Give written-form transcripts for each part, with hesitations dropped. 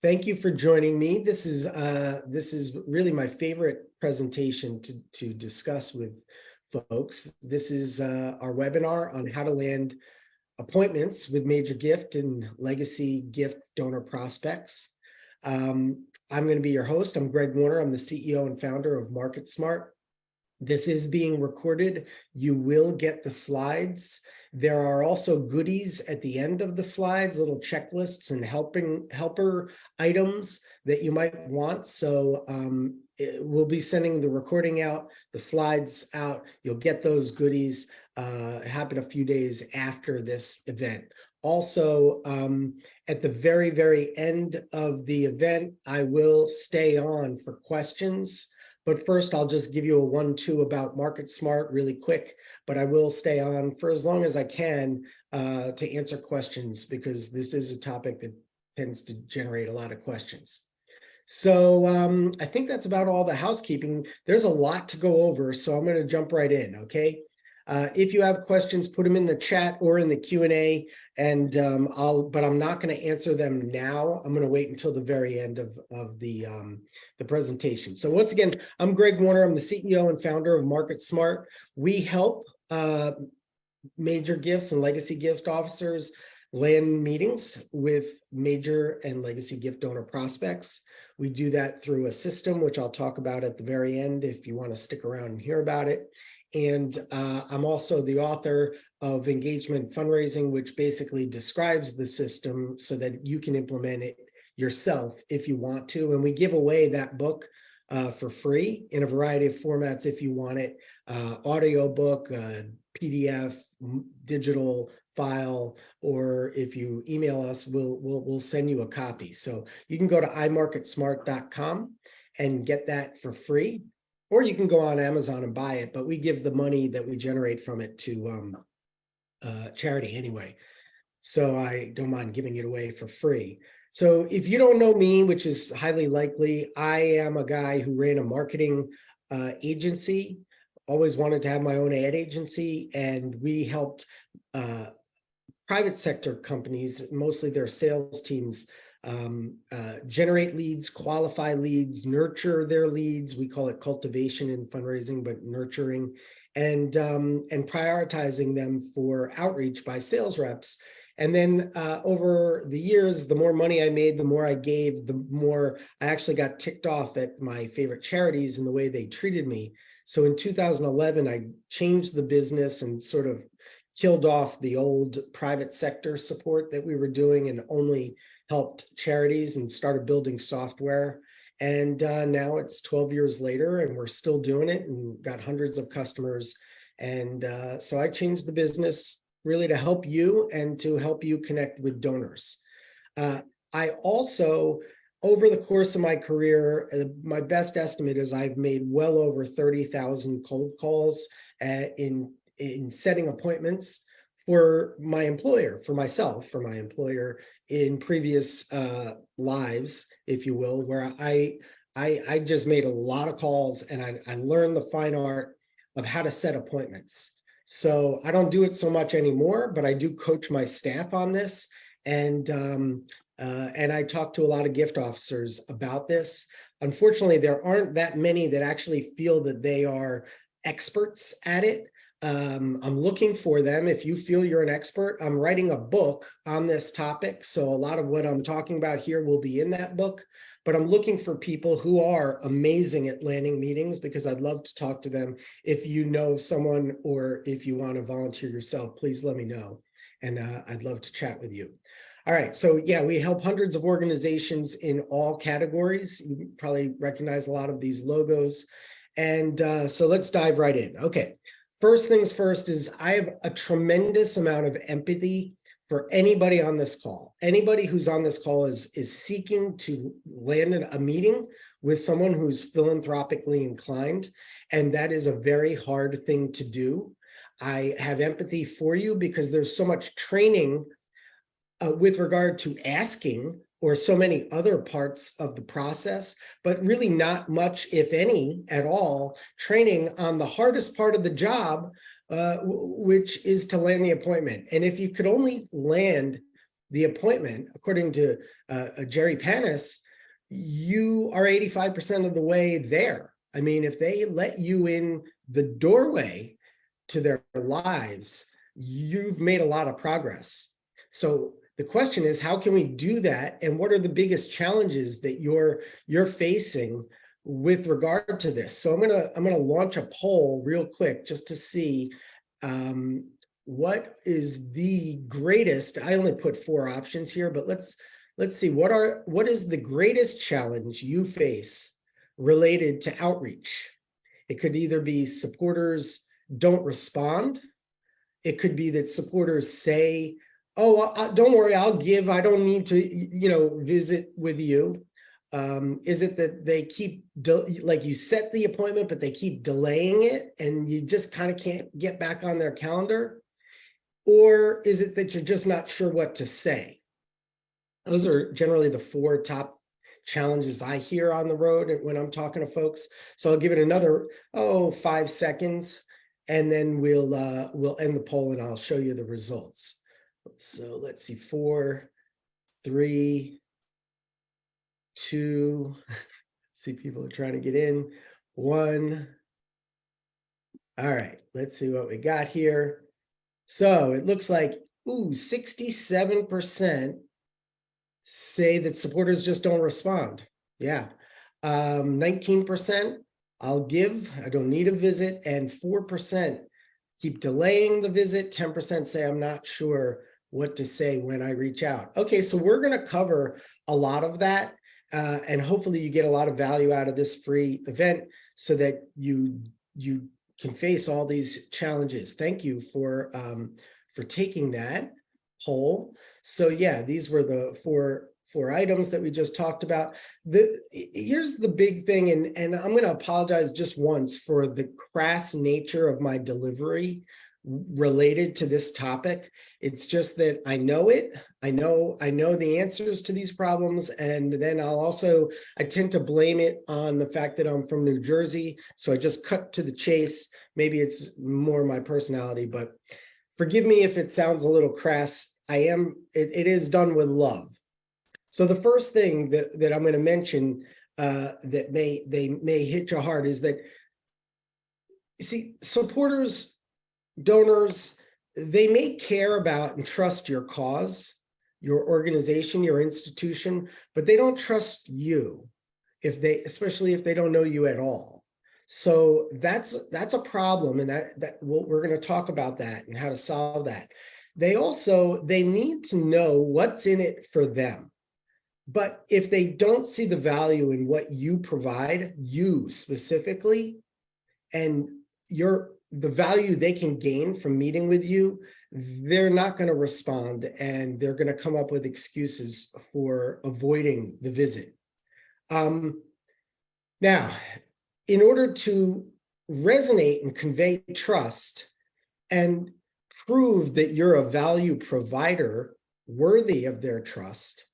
Thank you for joining me. This is really my favorite presentation to discuss with folks. This is our webinar on how to land appointments with major gift and legacy gift donor prospects. I'm going to be your host. I'm Greg Warner. I'm the CEO and founder of MarketSmart. This is being recorded. You will get the slides. There are also goodies at the end of the slides, little checklists and helper items that you might want. So we'll be sending the recording out, the slides out. You'll get those goodies. Happen a few days after this event. Also, at the very, very end of the event, I will stay on for questions. But first, I'll just give you a 1-2 about MarketSmart really quick, but I will stay on for as long as I can to answer questions, because this is a topic that tends to generate a lot of questions. So I think that's about all the housekeeping. There's a lot to go over, so I'm going to jump right in, okay? If you have questions, put them in the chat or in the Q&A, and but I'm not going to answer them now. I'm going to wait until the very end of the presentation. So once again, I'm Greg Warner. I'm the CEO and founder of MarketSmart. We help major gifts and legacy gift officers land meetings with major and legacy gift donor prospects. We do that through a system, which I'll talk about at the very end if you want to stick around and hear about it. And I'm also the author of Engagement Fundraising, which basically describes the system so that you can implement it yourself if you want to. And we give away that book for free in a variety of formats if you want it. Audio book, PDF, digital file, or if you email us, we'll send you a copy. So you can go to imarketsmart.com and get that for free. Or you can go on Amazon and buy it, but we give the money that we generate from it to charity anyway. So I don't mind giving it away for free. So if you don't know me, which is highly likely, I am a guy who ran a marketing agency, always wanted to have my own ad agency, and we helped private sector companies, mostly their sales teams, generate leads, qualify leads, nurture their leads. We call it cultivation in fundraising, but nurturing, and prioritizing them for outreach by sales reps. And then over the years, the more money I made, the more I gave, the more I actually got ticked off at my favorite charities and the way they treated me. So in 2011, I changed the business and sort of killed off the old private sector support that we were doing and only helped charities, and started building software. And now it's 12 years later and we're still doing it and got hundreds of customers. And so I changed the business really to help you and to help you connect with donors. I also, over the course of my career, my best estimate is I've made well over 30,000 cold calls in setting appointments for my employer, for myself, for my employer in previous lives, if you will, where I just made a lot of calls and I learned the fine art of how to set appointments. So I don't do it so much anymore, but I do coach my staff on this. And I talk to a lot of gift officers about this. Unfortunately, there aren't that many that actually feel that they are experts at it. I'm looking for them. If you feel you're an expert, I'm writing a book on this topic. So a lot of what I'm talking about here will be in that book, but I'm looking for people who are amazing at landing meetings, because I'd love to talk to them. If you know someone, or if you want to volunteer yourself, please let me know. And I'd love to chat with you. All right, so yeah, we help hundreds of organizations in all categories. You probably recognize a lot of these logos. And so let's dive right in. Okay. First things first is I have a tremendous amount of empathy for anybody on this call. Anybody who's on this call is seeking to land a meeting with someone who's philanthropically inclined, and that is a very hard thing to do. I have empathy for you because there's so much training with regard to asking, or so many other parts of the process, but really not much, if any, at all, training on the hardest part of the job, which is to land the appointment. And if you could only land the appointment, according to Jerry Panis, you are 85% of the way there. I mean, if they let you in the doorway to their lives, you've made a lot of progress. So the question is, how can we do that? And what are the biggest challenges that you're facing with regard to this? So I'm gonna launch a poll real quick just to see what is the greatest. I only put 4 options here, but let's see what is the greatest challenge you face related to outreach. It could either be supporters don't respond. It could be that supporters say, oh, don't worry, I'll give, I don't need to, visit with you. Is it that they keep, like you set the appointment, but they keep delaying it and you just kind of can't get back on their calendar? Or is it that you're just not sure what to say? Those are generally the 4 top challenges I hear on the road when I'm talking to folks. So I'll give it another, 5 seconds, and then we'll end the poll and I'll show you the results. So let's see, 4, 3, 2, see people are trying to get in, 1. All right, let's see what we got here. So it looks like, 67% say that supporters just don't respond. Yeah. 19%, I'll give, I don't need a visit. And 4% keep delaying the visit. 10% say, I'm not sure what to say when I reach out. Okay, so we're going to cover a lot of that. And hopefully you get a lot of value out of this free event so that you can face all these challenges. Thank you for taking that poll. So yeah, these were the four items that we just talked about. Here's the big thing, and I'm going to apologize just once for the crass nature of my delivery related to this topic. It's just that I know it. I know the answers to these problems, and then I tend to blame it on the fact that I'm from New Jersey, so I just cut to the chase. Maybe it's more my personality, but forgive me if it sounds a little crass. It is done with love. So the first thing that I'm going to mention that may hit your heart is that, you see, supporters, donors, they may care about and trust your cause, your organization, your institution, but they don't trust you especially if they don't know you at all. So that's a problem, and we're going to talk about that and how to solve that. They need to know what's in it for them. But if they don't see the value in what you provide, you specifically, and the value they can gain from meeting with you, they're not going to respond, and they're going to come up with excuses for avoiding the visit. Now, in order to resonate and convey trust and prove that you're a value provider worthy of their trust,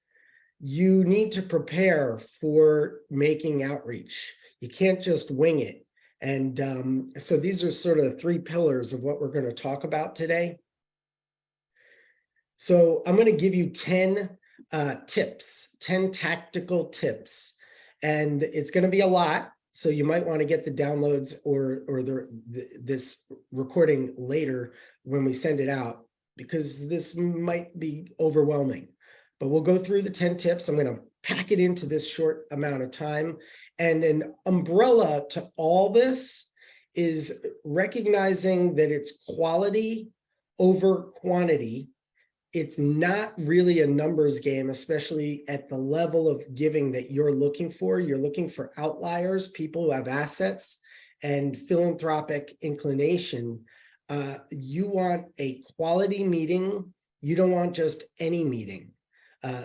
you need to prepare for making outreach. You can't just wing it. And so these are sort of the 3 pillars of what we're going to talk about today. So I'm going to give you 10 tips, 10 tactical tips, and it's going to be a lot. So you might want to get the downloads or this recording later when we send it out, because this might be overwhelming. But we'll go through the 10 tips. I'm going to pack it into this short amount of time. And an umbrella to all this is recognizing that it's quality over quantity. It's not really a numbers game, especially at the level of giving that you're looking for. You're looking for outliers, people who have assets and philanthropic inclination. You want a quality meeting. You don't want just any meeting.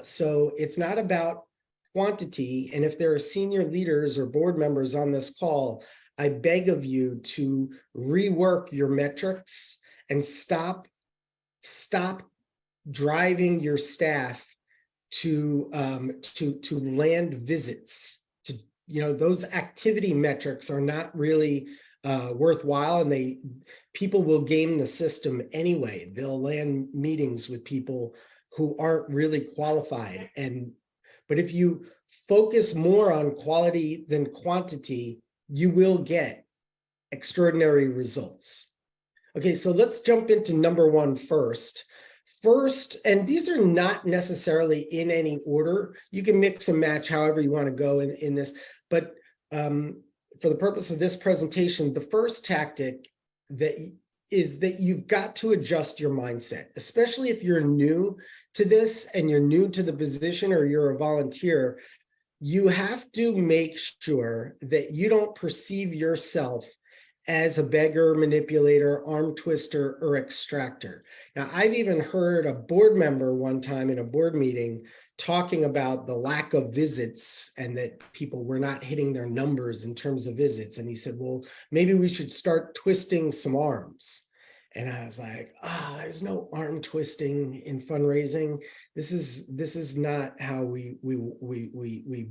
So it's not about quantity. And if there are senior leaders or board members on this call, I beg of you to rework your metrics and stop driving your staff to land visits. Those activity metrics are not really worthwhile, and people will game the system anyway. They'll land meetings with people who aren't really qualified. But if you focus more on quality than quantity, you will get extraordinary results. Okay, so let's jump into number one first. First, and these are not necessarily in any order. You can mix and match however you want to go in this. But for the purpose of this presentation, the first tactic is that you've got to adjust your mindset, especially if you're new to this and you're new to the position or you're a volunteer. You have to make sure that you don't perceive yourself as a beggar, manipulator, arm twister, or extractor. Now, I've even heard a board member one time in a board meeting talking about the lack of visits and that people were not hitting their numbers in terms of visits. And he said, well, maybe we should start twisting some arms. And I was like, there's no arm twisting in fundraising. This is not how we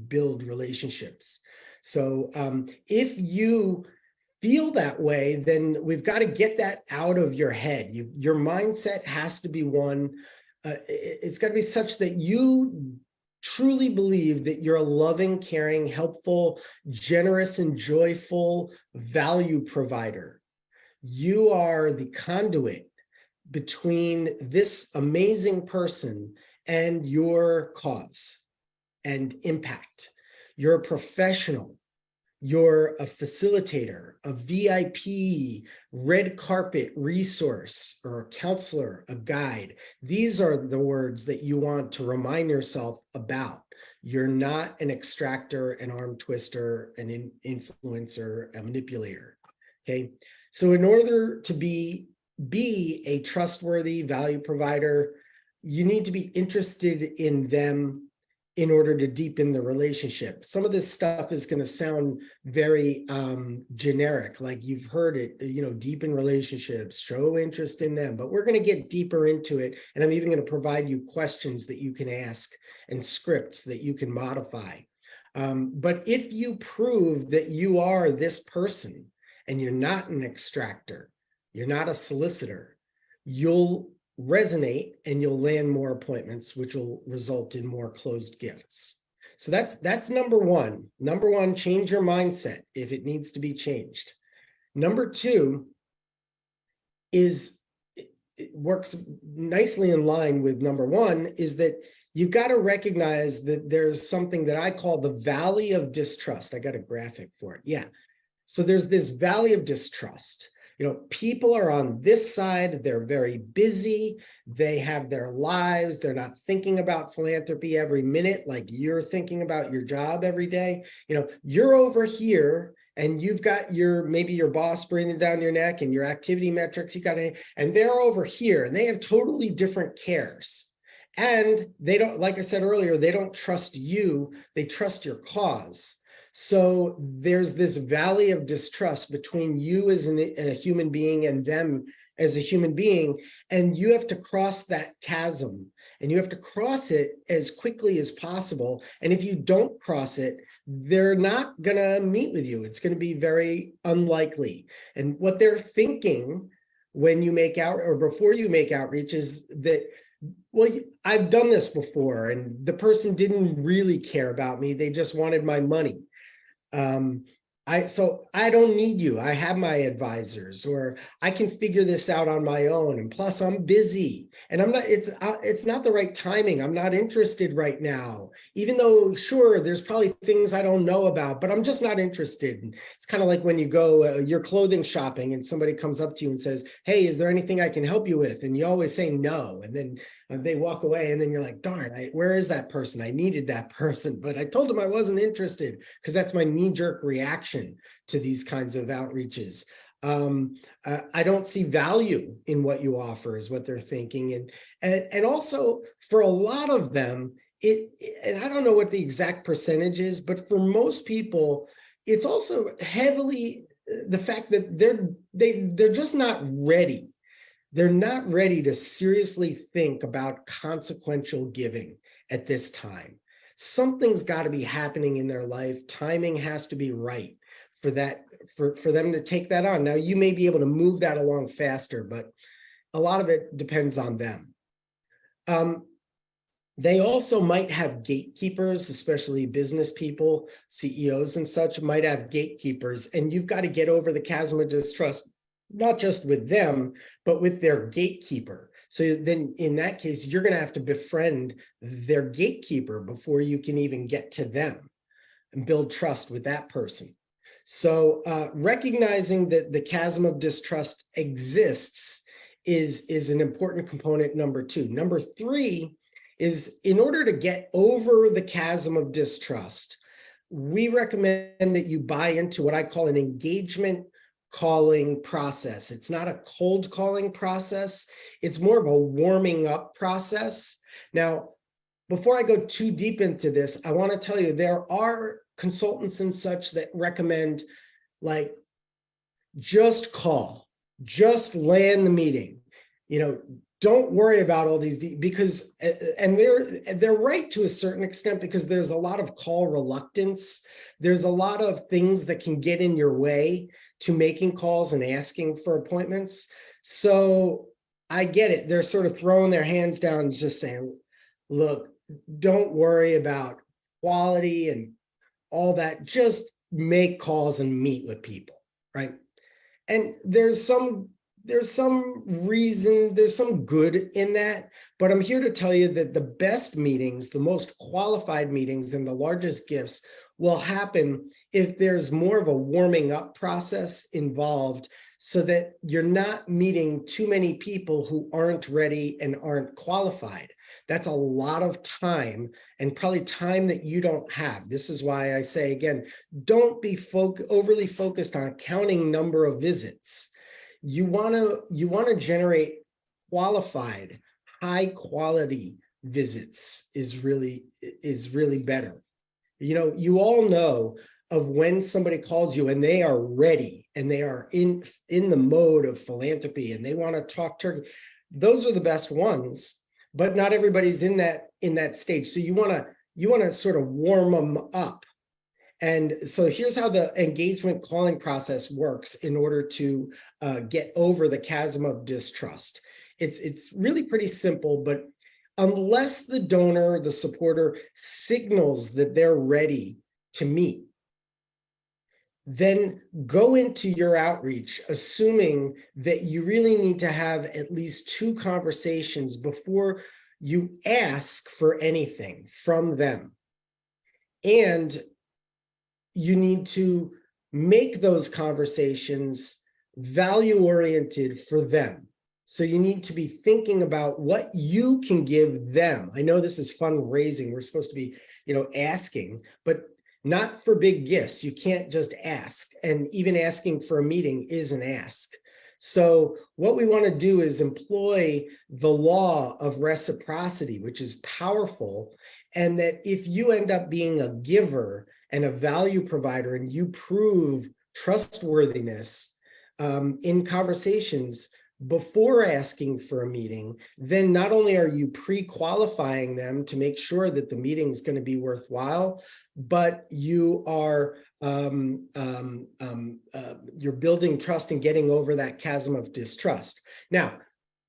build relationships. So if you feel that way, then we've got to get that out of your head. Your mindset has to be one, it's got to be such that you truly believe that you're a loving, caring, helpful, generous, and joyful value provider. You are the conduit between this amazing person and your cause and impact. You're a professional. You're a facilitator, a VIP, red carpet resource, or a counselor, a guide. These are the words that you want to remind yourself about. You're not an extractor, an arm twister, an influencer, a manipulator. Okay. So in order to be a trustworthy value provider, you need to be interested in them in order to deepen the relationship. Some of this stuff is going to sound very generic, like you've heard it, deepen relationships, show interest in them, but we're going to get deeper into it. And I'm even going to provide you questions that you can ask and scripts that you can modify. But if you prove that you are this person and you're not an extractor, you're not a solicitor, you'll resonate and you'll land more appointments, which will result in more closed gifts. So that's number one. Number one, change your mindset if it needs to be changed. Number two is, it works nicely in line with number one, is that you've got to recognize that there's something that I call the valley of distrust. I got a graphic for it. Yeah. So there's this valley of distrust. People are on this side, they're very busy, they have their lives, they're not thinking about philanthropy every minute like you're thinking about your job every day. You're over here and you've got maybe your boss breathing down your neck and your activity metrics, and they're over here and they have totally different cares. And they don't, like I said earlier, they don't trust you, they trust your cause. So there's this valley of distrust between you as a human being and them as a human being. And you have to cross that chasm, and you have to cross it as quickly as possible. And if you don't cross it, they're not going to meet with you. It's going to be very unlikely. And what they're thinking when you make out, or before you make outreach, is that, well, I've done this before and the person didn't really care about me. They just wanted my money. So I don't need you. I have my advisors, or I can figure this out on my own. And plus I'm busy and it's not the right timing. I'm not interested right now, even though sure, there's probably things I don't know about, but I'm just not interested. And it's kind of like when you go, you're clothing shopping and somebody comes up to you and says, hey, is there anything I can help you with? And you always say no. And then they walk away and then you're like, darn, where is that person? I needed that person, but I told them I wasn't interested, because that's my knee-jerk reaction to these kinds of outreaches. I don't see value in what you offer, is what they're thinking. And also for a lot of them, and I don't know what the exact percentage is, but for most people, it's also heavily the fact that they're just not ready. They're not ready to seriously think about consequential giving at this time. Something's got to be happening in their life. Timing has to be right for them to take that on. Now, you may be able to move that along faster, but a lot of it depends on them. They also might have gatekeepers, especially business people, CEOs and such might have gatekeepers, and you've got to get over the chasm of distrust, not just with them, but with their gatekeeper. So then in that case, you're going to have to befriend their gatekeeper before you can even get to them and build trust with that person. So recognizing that the chasm of distrust exists is an important component, number two. Number three is, in order to get over the chasm of distrust, we recommend that you buy into what I call an engagement calling process. It's not a cold calling process. It's more of a warming up process. Now, before I go too deep into this, I want to tell you there are consultants and such that recommend, like, just call, just land the meeting, don't worry about all these, because, and they're right to a certain extent, because there's a lot of call reluctance. There's a lot of things that can get in your way to making calls and asking for appointments. So I get it. They're sort of throwing their hands down and just saying, look, don't worry about quality and all that. Just make calls and meet with people, right? And there's some reason, there's some good in that, but I'm here to tell you that the best meetings, the most qualified meetings, and the largest gifts will happen if there's more of a warming up process involved, so that you're not meeting too many people who aren't ready and aren't qualified. That's a lot of time, and probably time that you don't have. This is why I say, again, don't be overly focused on counting number of visits. You want to generate qualified, high quality visits is really better. You all know of when somebody calls you and they are ready and they are in the mode of philanthropy and they want to talk turkey. Those are the best ones, but not everybody's in that stage. So you want to sort of warm them up. And so here's how the engagement calling process works in order to get over the chasm of distrust. It's really pretty simple, but unless the donor, the supporter, signals that they're ready to meet, then go into your outreach assuming that you really need to have at least 2 conversations before you ask for anything from them. And you need to make those conversations value-oriented for them. So you need to be thinking about what you can give them. I know this is fundraising. We're supposed to be, asking, but not for big gifts. You can't just ask. And even asking for a meeting is an ask. So what we want to do is employ the law of reciprocity, which is powerful. And that if you end up being a giver and a value provider, and you prove trustworthiness in conversations before asking for a meeting, then not only are you pre-qualifying them to make sure that the meeting is going to be worthwhile, but you are you're building trust and getting over that chasm of distrust. Now,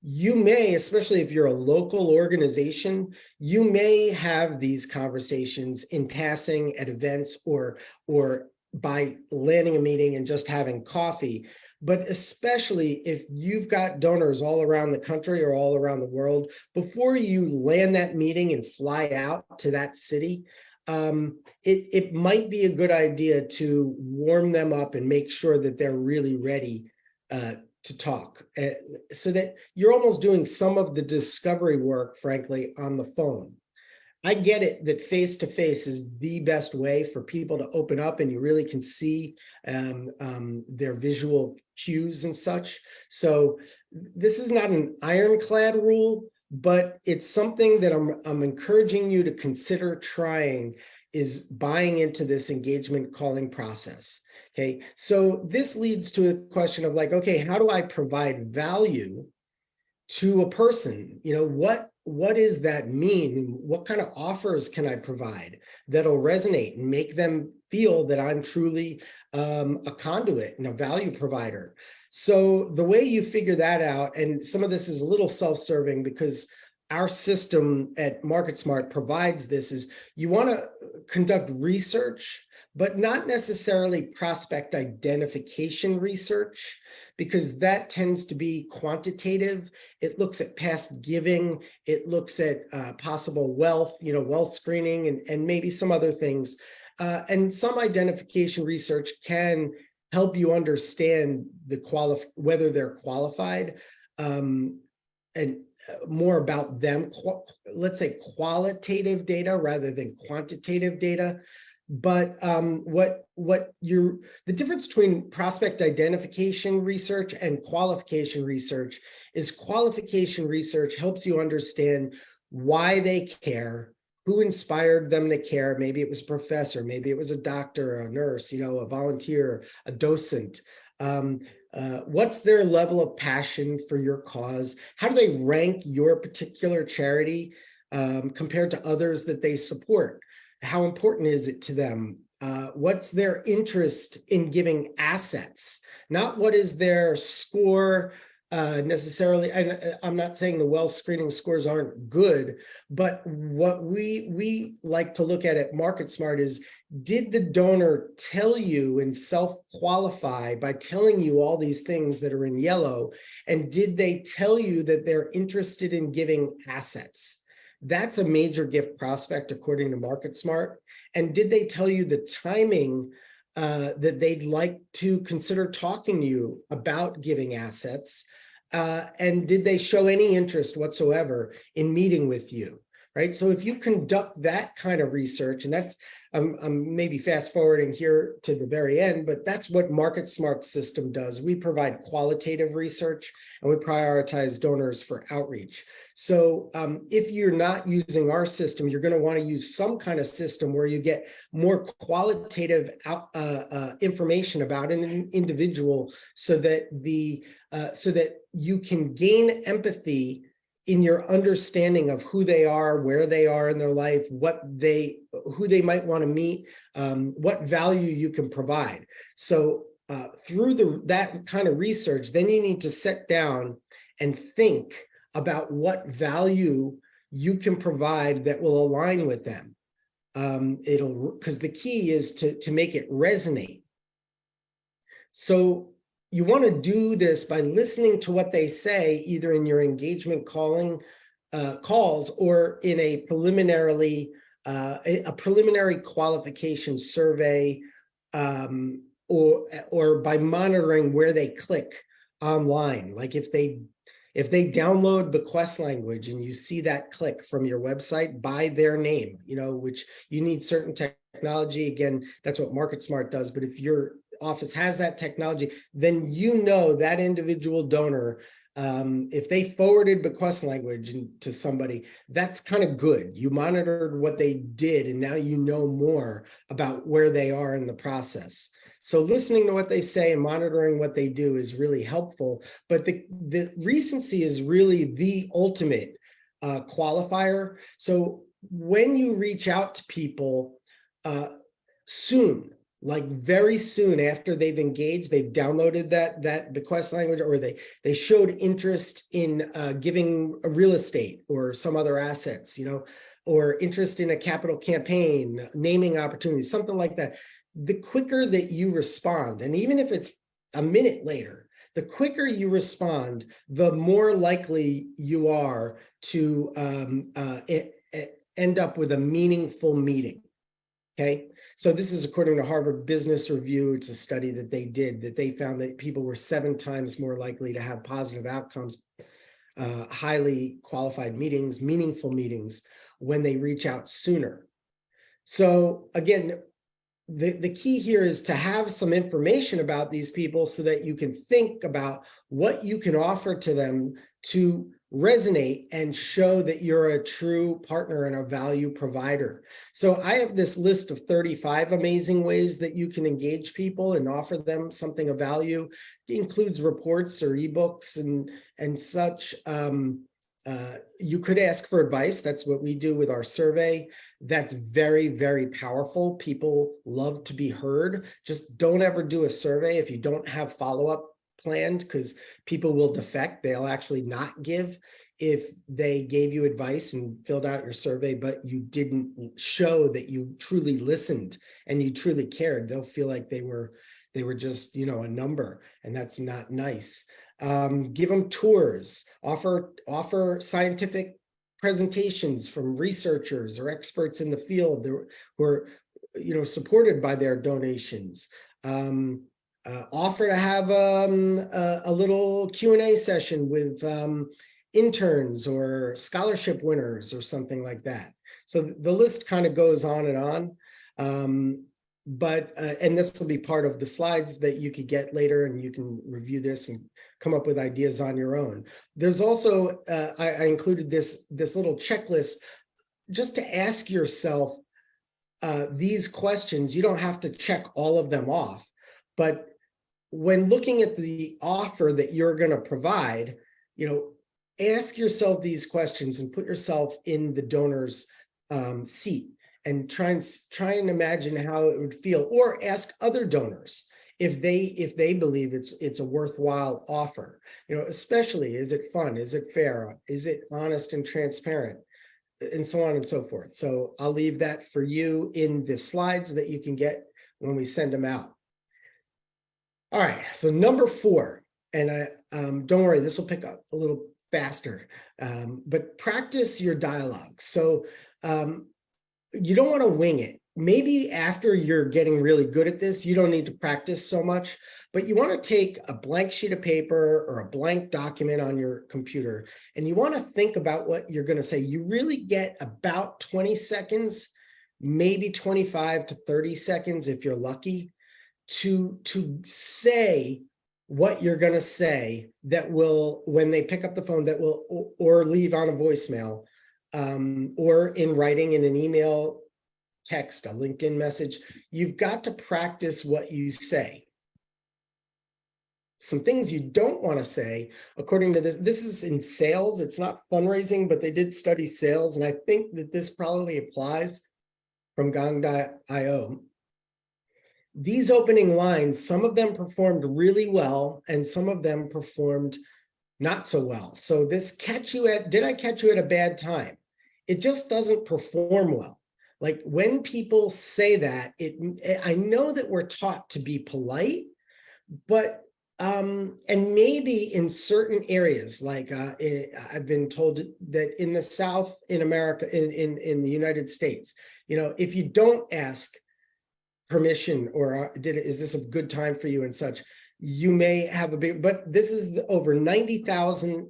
you may, especially if you're a local organization, you may have these conversations in passing at events or by landing a meeting and just having coffee. But especially if you've got donors all around the country or all around the world, before you land that meeting and fly out to that city, it might be a good idea to warm them up and make sure that they're really ready to talk, so that you're almost doing some of the discovery work, frankly, on the phone. I get it that face-to-face is the best way for people to open up, and you really can see their visual cues and such. So this is not an ironclad rule, but it's something that I'm encouraging you to consider trying, is buying into this engagement calling process. Okay, so this leads to a question of, like, okay, how do I provide value to a person? What does that mean? What kind of offers can I provide that'll resonate and make them feel that I'm truly a conduit and a value provider? So the way you figure that out, and some of this is a little self-serving because our system at MarketSmart provides this is you want to conduct research, but not necessarily prospect identification research, because that tends to be quantitative. It looks at past giving, it looks at possible wealth, wealth screening, and maybe some other things. And some identification research can help you understand whether they're qualified, and more about them, let's say qualitative data rather than quantitative data. But the difference between prospect identification research and qualification research is qualification research helps you understand why they care, who inspired them to care. Maybe it was a professor, maybe it was a doctor, a nurse, a volunteer, a docent. What's their level of passion for your cause? How do they rank your particular charity compared to others that they support? How important is it to them? What's their interest in giving assets? Not what is their score necessarily. I'm not saying the wealth screening scores aren't good, but what we like to look at MarketSmart is, did the donor tell you and self-qualify by telling you all these things that are in yellow? And did they tell you that they're interested in giving assets? That's a major gift prospect according to MarketSmart. And did they tell you the timing that they'd like to consider talking to you about giving assets? And did they show any interest whatsoever in meeting with you? Right. So if you conduct that kind of research, and that's, I'm maybe fast forwarding here to the very end, but that's what MarketSmart's system does. We provide qualitative research and we prioritize donors for outreach. So if you're not using our system, you're going to want to use some kind of system where you get more qualitative information about an individual, so that you can gain empathy in your understanding of who they are, where they are in their life, who they might want to meet, what value you can provide. So through that kind of research, then you need to sit down and think about what value you can provide that will align with them. Because the key is to make it resonate. So you want to do this by listening to what they say, either in your engagement calls or in a preliminary qualification survey, or by monitoring where they click online. Like if they download bequest language and you see that click from your website by their name, which you need certain technology. Again, that's what MarketSmart does. But if your office has that technology, then that individual donor, if they forwarded bequest language to somebody, that's kind of good. You monitored what they did, and now you know more about where they are in the process. So listening to what they say and monitoring what they do is really helpful. But the recency is really the ultimate qualifier. So when you reach out to people soon, like very soon after they've engaged, they've downloaded that bequest language, or they showed interest in giving a real estate or some other assets, or interest in a capital campaign, naming opportunities, something like that. The quicker that you respond, and even if it's a minute later, the quicker you respond, the more likely you are to end up with a meaningful meeting. Okay, so this is according to Harvard Business Review. It's a study that they did, that they found that people were 7 times more likely to have positive outcomes, highly qualified meetings, meaningful meetings, when they reach out sooner. So again, the key here is to have some information about these people so that you can think about what you can offer to them to resonate and show that you're a true partner and a value provider. So I have this list of 35 amazing ways that you can engage people and offer them something of value. It includes reports or ebooks and such. You could ask for advice. That's what we do with our survey. That's very, very powerful. People love to be heard. Just don't ever do a survey if you don't have follow-up planned, because people will defect. They'll actually not give if they gave you advice and filled out your survey, but you didn't show that you truly listened and you truly cared. They'll feel like they were just, a number, and that's not nice. Give them tours, offer scientific presentations from researchers or experts in the field who are, supported by their donations. Offer to have a little Q&A session with interns or scholarship winners or something like that. So the list kind of goes on and on. And this will be part of the slides that you could get later, and you can review this and come up with ideas on your own. There's also, I included this little checklist just to ask yourself these questions. You don't have to check all of them off, but when looking at the offer that you're going to provide, ask yourself these questions and put yourself in the donor's seat, and try and imagine how it would feel, or ask other donors if they believe it's a worthwhile offer. Especially, is it fun? Is it fair? Is it honest and transparent? And so on and so forth. So I'll leave that for you in the slides that you can get when we send them out. All right, so number 4, and don't worry, this will pick up a little faster, but practice your dialogue. So you don't want to wing it. Maybe after you're getting really good at this, you don't need to practice so much, but you want to take a blank sheet of paper or a blank document on your computer, and you want to think about what you're going to say. You really get about 20 seconds, maybe 25 to 30 seconds if you're lucky, to say what you're going to say that will, when they pick up the phone, that will, or leave on a voicemail, or in writing in an email, text, a LinkedIn message. You've got to practice what you say. Some things you don't want to say, according to this is in sales. It's not fundraising, but they did study sales, and I think that this probably applies from Gong.io. These opening lines, some of them performed really well, and some of them performed not so well. So this did I catch you at a bad time? It just doesn't perform well. Like when people say that, I know that we're taught to be polite, but and maybe in certain areas, like I've been told that in the South, in America, in the United States, if you don't ask permission or is this a good time for you and such, you may have a big, but this is over 90,000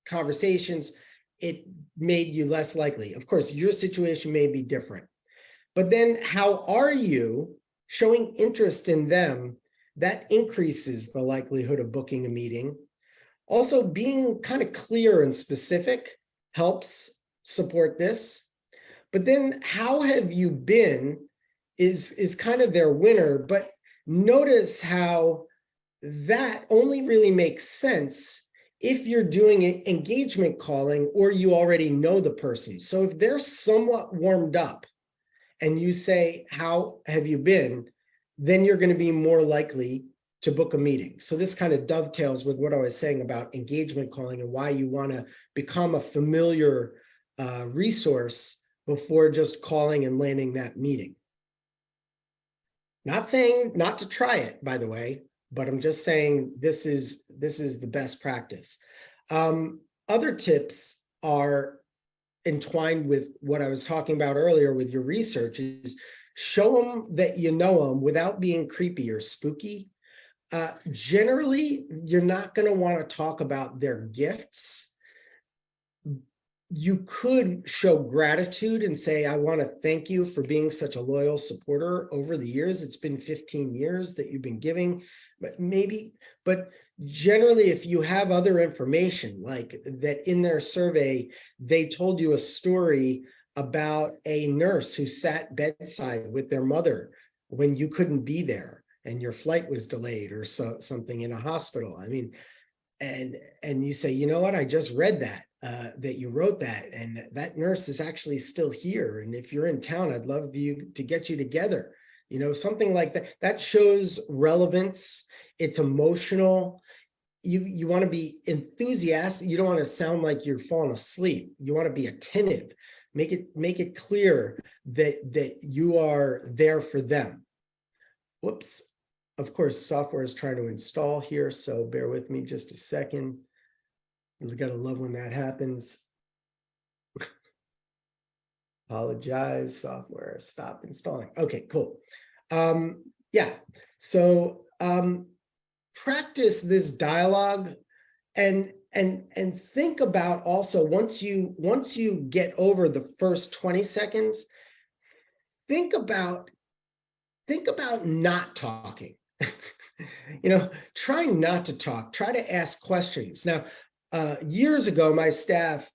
conversations. It made you less likely. Of course, your situation may be different, but then how are you showing interest in them? That increases the likelihood of booking a meeting. Also, being kind of clear and specific helps support this. But then how have you been is kind of their winner, but notice how that only really makes sense if you're doing engagement calling or you already know the person. So if they're somewhat warmed up and you say, how have you been? Then you're going to be more likely to book a meeting. So this kind of dovetails with what I was saying about engagement calling and why you want to become a familiar resource before just calling and landing that meeting. Not saying not to try it, by the way, but I'm just saying this is the best practice. Other tips are entwined with what I was talking about earlier with your research is show them that you know them without being creepy or spooky. Generally, you're not going to want to talk about their gifts. You could show gratitude and say, I want to thank you for being such a loyal supporter over the years. It's been 15 years that you've been giving, but generally, if you have other information, like that in their survey, they told you a story about a nurse who sat bedside with their mother when you couldn't be there and your flight was delayed or something in a hospital. I mean, and you say, you know what, I just read that you wrote that, and that nurse is actually still here. And if you're in town, I'd love to get you together. Something like that. That shows relevance. It's emotional. you want to be enthusiastic. You don't want to sound like you're falling asleep. You want to be attentive. Make it clear that you are there for them. Whoops. Of course, software is trying to install here, so bear with me just a second. You gotta love when that happens. Apologize, software, stop installing. Okay, cool. Yeah, so practice this dialogue and think about also once you get over the first 20 seconds, think about not talking. Try not to talk, try to ask questions. Now, years ago, my staff,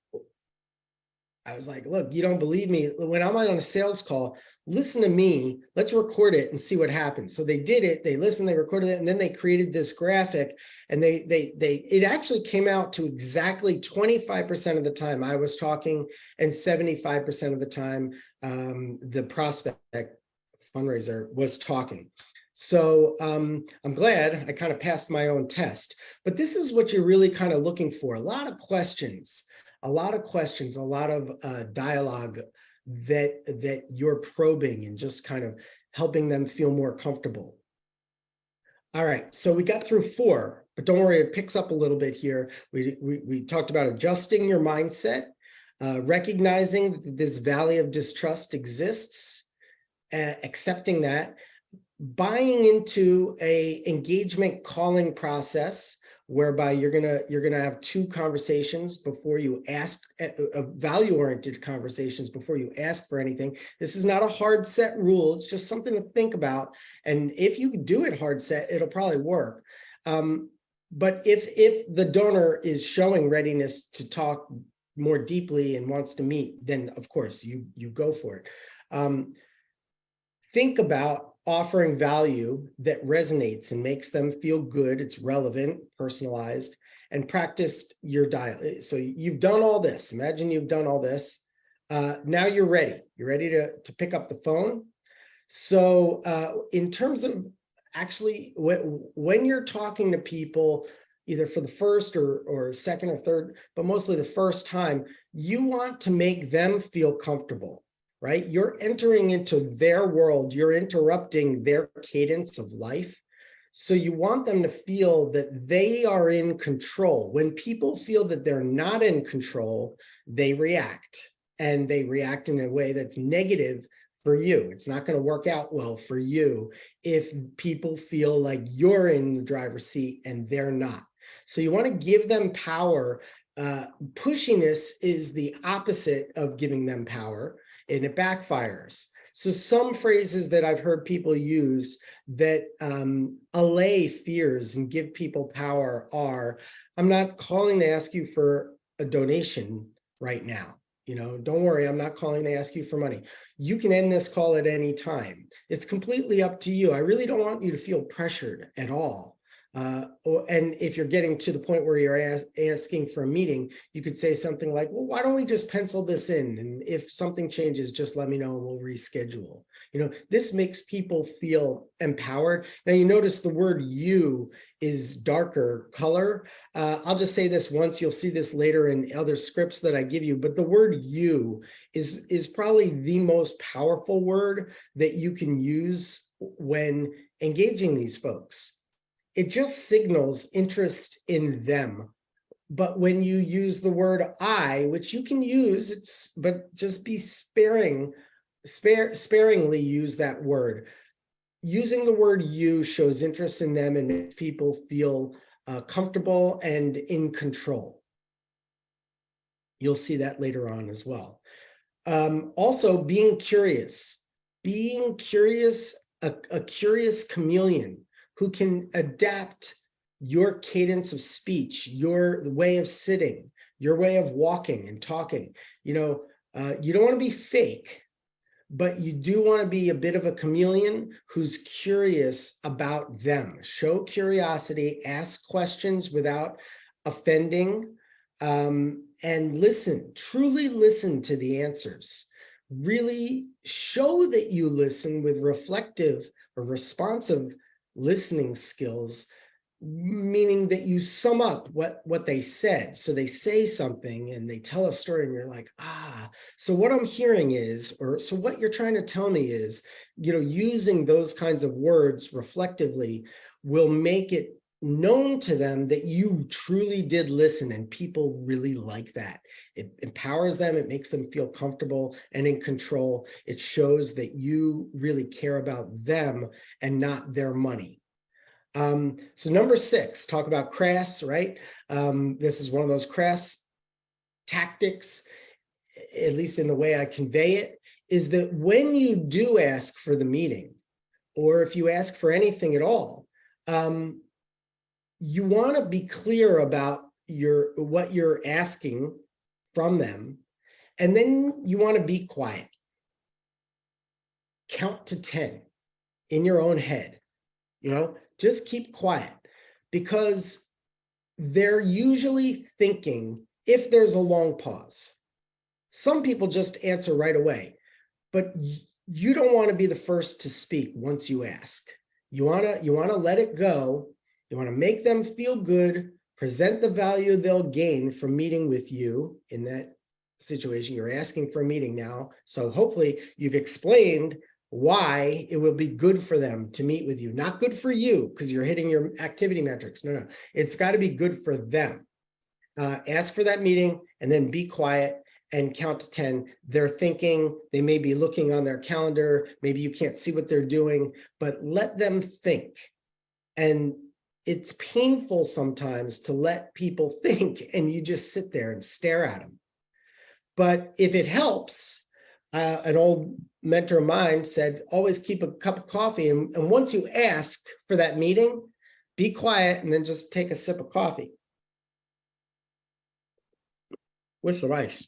I was like, look, you don't believe me. When I'm on a sales call, listen to me, let's record it and see what happens. So they did it, they listened, they recorded it, and then they created this graphic, and it actually came out to exactly 25% of the time I was talking, and 75% of the time the prospect fundraiser was talking. So I'm glad I kind of passed my own test, but this is what you're really kind of looking for. A lot of questions, a lot of dialogue that you're probing and just kind of helping them feel more comfortable. All right, so we got through 4, but don't worry, it picks up a little bit here. We talked about adjusting your mindset, recognizing that this valley of distrust exists, accepting that, buying into a engagement calling process whereby you're gonna have 2 conversations before you ask, value-oriented conversations before you ask for anything. This is not a hard set rule, it's just something to think about, and if you do it hard set, it'll probably work. But if the donor is showing readiness to talk more deeply and wants to meet, then of course you go for it. Think about offering value that resonates and makes them feel good, it's relevant, personalized, and practice your dialogue. So you've done all this. Imagine you've done all this. Now you're ready. You're ready to pick up the phone. So in terms of actually, when you're talking to people, either for the first or second or third, but mostly the first time, you want to make them feel comfortable. Right? You're entering into their world. You're interrupting their cadence of life. So you want them to feel that they are in control. When people feel that they're not in control, they react, and they react in a way that's negative for you. It's not going to work out well for you if people feel like you're in the driver's seat and they're not. So you want to give them power. Pushiness is the opposite of giving them power, and it backfires. So some phrases that I've heard people use that allay fears and give people power are, I'm not calling to ask you for a donation right now. Don't worry, I'm not calling to ask you for money. You can end this call at any time. It's completely up to you. I really don't want you to feel pressured at all. And if you're getting to the point where you're asking for a meeting, you could say something like, well, why don't we just pencil this in? And if something changes, just let me know and we'll reschedule. This makes people feel empowered. Now, you notice the word you is darker color. I'll just say this once, you'll see this later in other scripts that I give you, but the word you is probably the most powerful word that you can use when engaging these folks. It just signals interest in them. But when you use the word I, which you can use, but just be sparingly use that word. Using the word you shows interest in them and makes people feel comfortable and in control. You'll see that later on as well. Also, being curious, a curious chameleon who can adapt your cadence of speech, your way of sitting, your way of walking and talking. You don't want to be fake, but you do want to be a bit of a chameleon who's curious about them. Show curiosity, ask questions without offending, and listen, truly listen to the answers. Really show that you listen with reflective or responsive listening skills, meaning that you sum up what they said. So they say something and they tell a story and you're like, so what I'm hearing is, or so what you're trying to tell me is, using those kinds of words reflectively will make it known to them that you truly did listen, and people really like that. It empowers them, it makes them feel comfortable and in control. It shows that you really care about them and not their money. So number 6, talk about crass, right? This is one of those crass tactics, at least in the way I convey it, is that when you do ask for the meeting, or if you ask for anything at all, you want to be clear about what you're asking from them, and then you want to be quiet. Count to 10 in your own head. Just keep quiet, because they're usually thinking, if there's a long pause, some people just answer right away, but you don't want to be the first to speak once you ask. You want to let it go. You want to make them feel good, present the value they'll gain from meeting with you in that situation. You're asking for a meeting now, so hopefully you've explained why it will be good for them to meet with you. Not good for you because you're hitting your activity metrics. No, it's got to be good for them. Ask for that meeting and then be quiet and count to 10. They're thinking, they may be looking on their calendar. Maybe you can't see what they're doing, but let them think. And it's painful sometimes to let people think and you just sit there and stare at them. But if it helps, an old mentor of mine said, always keep a cup of coffee. And once you ask for that meeting, be quiet and then just take a sip of coffee with the rice,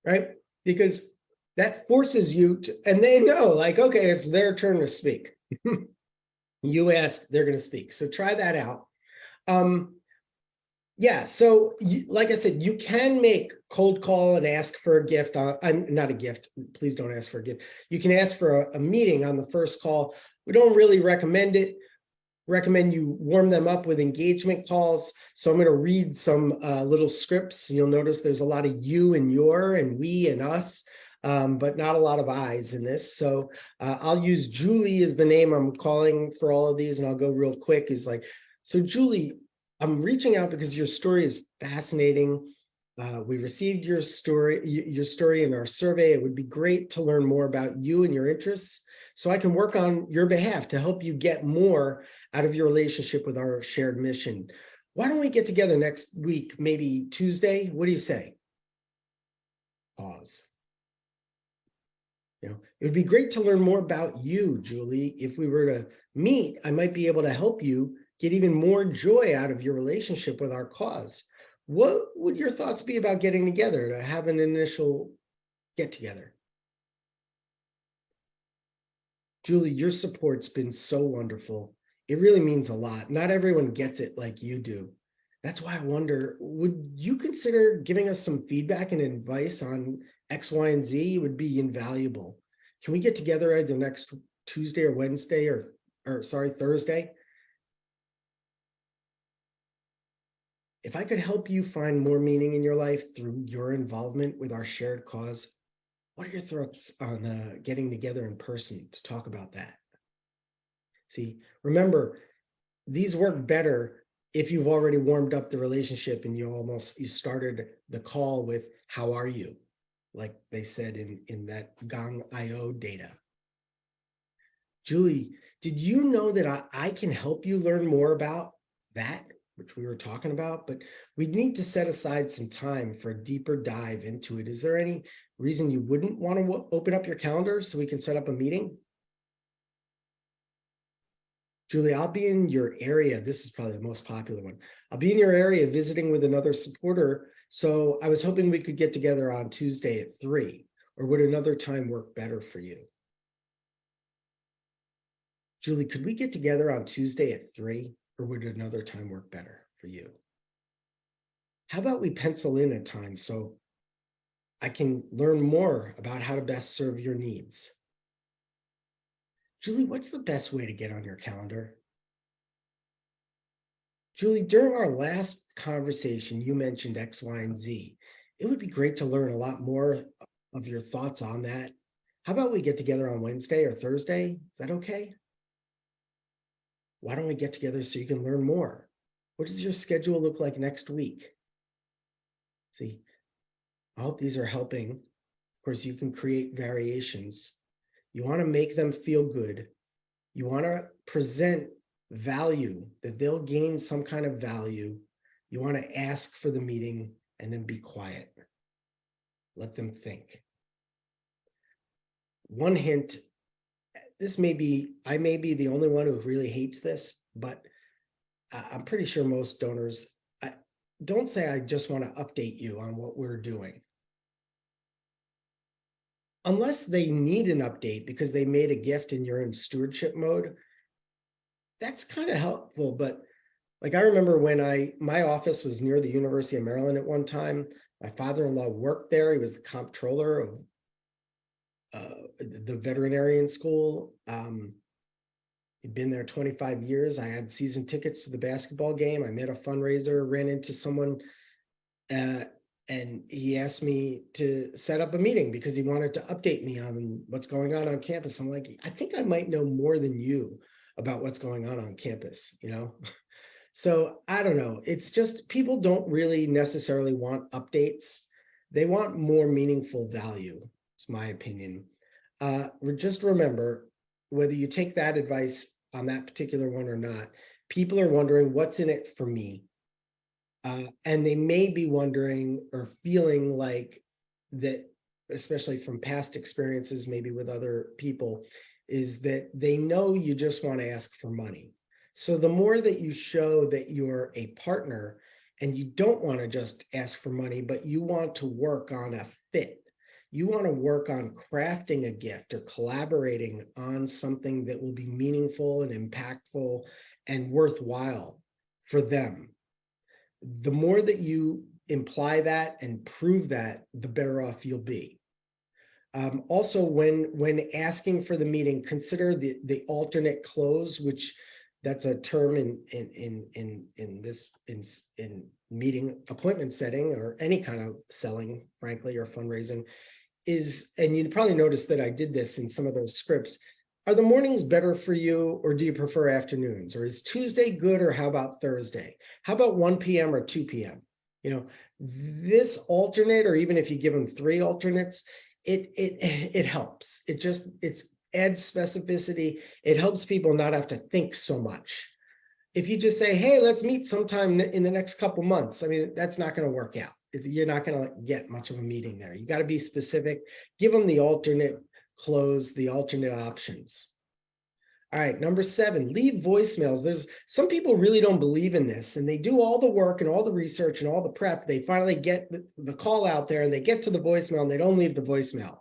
right? Because that forces you to, and they know, like, okay, it's their turn to speak. You ask, they're going to speak. So try that out. Yeah, so like I said, you can make cold call and ask for a gift. Not a gift, please don't ask for a gift. You can ask for a meeting on the first call. We don't really recommend it. Recommend you warm them up with engagement calls. So I'm going to read some little scripts. You'll notice there's a lot of you and your and we and us, but not a lot of I's in this. So I'll use Julie as the name I'm calling for all of these, and I'll go real quick. Is like, so Julie, I'm reaching out because your story is fascinating. We received your story in our survey. It would be great to learn more about you and your interests, so I can work on your behalf to help you get more out of your relationship with our shared mission. Why don't we get together next week, maybe Tuesday? What do you say? Pause. It would be great to learn more about you, Julie. If we were to meet, I might be able to help you get even more joy out of your relationship with our cause. What would your thoughts be about getting together to have an initial get together? Julie, your support's been so wonderful. It really means a lot. Not everyone gets it like you do. That's why I wonder, would you consider giving us some feedback and advice on X, Y, and Z? It would be invaluable. Can we get together either next Tuesday or Wednesday or Thursday? If I could help you find more meaning in your life through your involvement with our shared cause, what are your thoughts on getting together in person to talk about that? See, remember, these work better if you've already warmed up the relationship and you started the call with, how are you? Like they said in that Gong.io data. Julie, did you know that I can help you learn more about that, which we were talking about, but we need to set aside some time for a deeper dive into it. Is there any reason you wouldn't want to open up your calendar so we can set up a meeting? Julie, I'll be in your area. This is probably the most popular one. I'll be in your area visiting with another supporter. So I was hoping we could get together on Tuesday at 3, or would another time work better for you? Julie, could we get together on Tuesday at 3, or would another time work better for you? How about we pencil in a time so I can learn more about how to best serve your needs? Julie, what's the best way to get on your calendar? Julie, during our last conversation, you mentioned X, Y, and Z. It would be great to learn a lot more of your thoughts on that. How about we get together on Wednesday or Thursday? Is that okay? Why don't we get together so you can learn more? What does your schedule look like next week? See, I hope these are helping. Of course, you can create variations. You want to make them feel good. You want to present value, that they'll gain some kind of value. You want to ask for the meeting and then be quiet. Let them think. One hint, I may be the only one who really hates this, but I'm pretty sure most donors don't say, I just want to update you on what we're doing. Unless they need an update because they made a gift and you're in stewardship mode, that's kind of helpful. But like, I remember when my office was near the University of Maryland at one time. My father-in-law worked there. He was the comptroller of the veterinarian school. He'd been there 25 years. I had season tickets to the basketball game. I met a fundraiser, ran into someone, and he asked me to set up a meeting because he wanted to update me on what's going on campus. I'm like, I think I might know more than you about what's going on campus, you know? So I don't know. It's just people don't really necessarily want updates. They want more meaningful value. It's my opinion. Just remember, whether you take that advice on that particular one or not, people are wondering what's in it for me. And they may be wondering or feeling like that, especially from past experiences, maybe with other people, is that they know you just want to ask for money. So the more that you show that you're a partner and you don't want to just ask for money, but you want to work on a fit, you want to work on crafting a gift or collaborating on something that will be meaningful and impactful and worthwhile for them. The more that you imply that and prove that, the better off you'll be. Also, when asking for the meeting, consider the alternate close, which that's a term in meeting appointment setting or any kind of selling, frankly, or fundraising, and you probably noticed that I did this in some of those scripts. Are the mornings better for you, or do you prefer afternoons? Or is Tuesday good, or how about Thursday? How about 1 p.m. or 2 p.m.? You know, this alternate, or even if you give them 3 alternates, it helps. It adds specificity. It helps people not have to think so much. If you just say, hey, let's meet sometime in the next couple months, I mean, that's not going to work out. You're not going to get much of a meeting there. You got to be specific. Give them the alternate close, the alternate options. All right, number 7, leave voicemails. There's some people really don't believe in this, and they do all the work and all the research and all the prep. They finally get the call out there and they get to the voicemail and they don't leave the voicemail.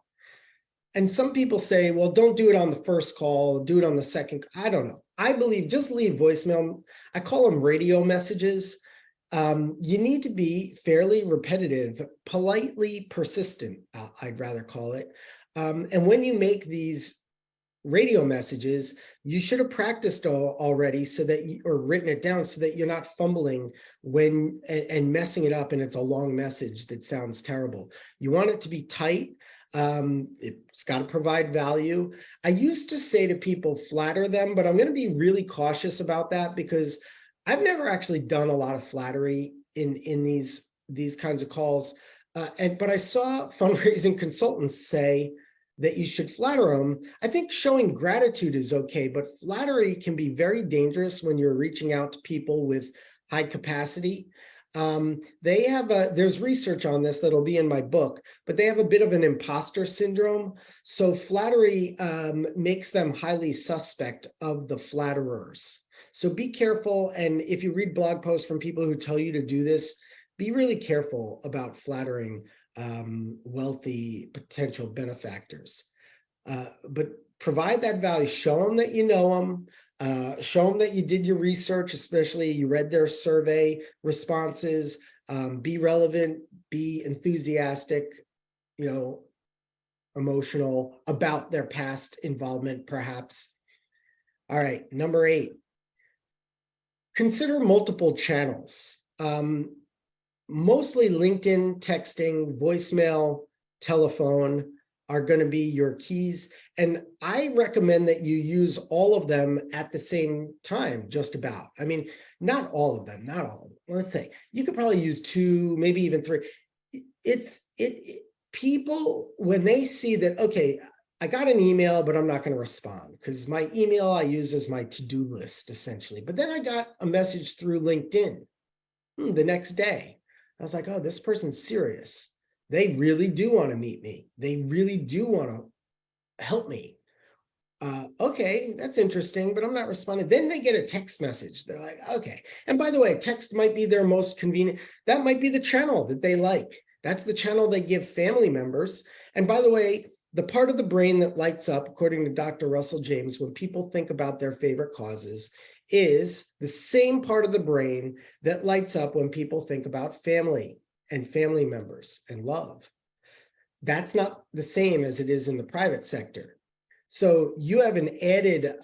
And some people say, well, don't do it on the first call, do it on the second. I don't know. I believe just leave voicemail. I call them radio messages. You need to be fairly repetitive, politely persistent, I'd rather call it. And when you make these radio messages, you should have practiced already or written it down so that you're not fumbling and messing it up and it's a long message that sounds terrible. You want it to be tight. It's got to provide value. I used to say to people, flatter them, but I'm going to be really cautious about that because I've never actually done a lot of flattery in these kinds of calls. But I saw fundraising consultants say that you should flatter them. I think showing gratitude is okay, but flattery can be very dangerous when you're reaching out to people with high capacity. There's research on this that'll be in my book, but they have a bit of an imposter syndrome. So flattery makes them highly suspect of the flatterers. So be careful. And if you read blog posts from people who tell you to do this, be really careful about flattering wealthy potential benefactors. But provide that value, show them that you know them, show them that you did your research, especially you read their survey responses, be relevant, be enthusiastic, emotional about their past involvement, perhaps. All right, number 8. Consider multiple channels. Mostly LinkedIn, texting, voicemail, telephone are going to be your keys. And I recommend that you use all of them at the same time, just about. I mean, not all of them, not all of them. Let's say you could probably use 2, maybe even 3. People, when they see that, okay, I got an email, but I'm not going to respond because my email I use as my to-do list, essentially. But then I got a message through LinkedIn the next day. I was like, oh, this person's serious. They really do want to meet me. They really do want to help me. Okay, that's interesting, but I'm not responding. Then they get a text message. They're like, okay. And by the way, text might be their most convenient. That might be the channel that they like. That's the channel they give family members. And by the way, the part of the brain that lights up, according to Dr. Russell James, when people think about their favorite causes, is the same part of the brain that lights up when people think about family and family members and love. That's not the same as it is in the private sector. So you have an added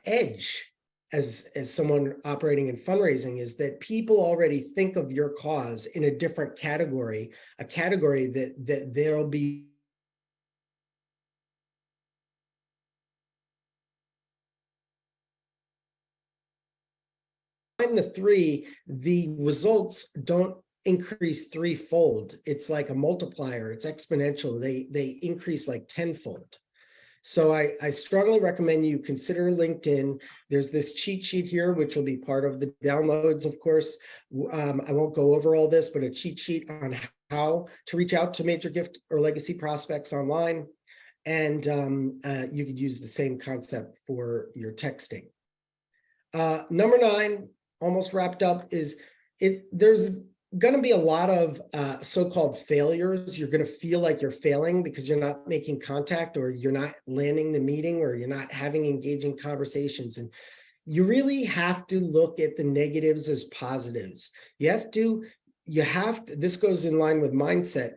edge as someone operating in fundraising, is that people already think of your cause in a different category, a category that there'll be the 3, the results don't increase 3-fold. It's like a multiplier. It's exponential. They increase like 10-fold. So I strongly recommend you consider LinkedIn. There's this cheat sheet here, which will be part of the downloads, of course. I won't go over all this, but a cheat sheet on how to reach out to major gift or legacy prospects online. And you could use the same concept for your texting. Number 9, almost wrapped up, is there's going to be a lot of so-called failures. You're going to feel like you're failing because you're not making contact, or you're not landing the meeting, or you're not having engaging conversations. And you really have to look at the negatives as positives. You have to, this goes in line with mindset.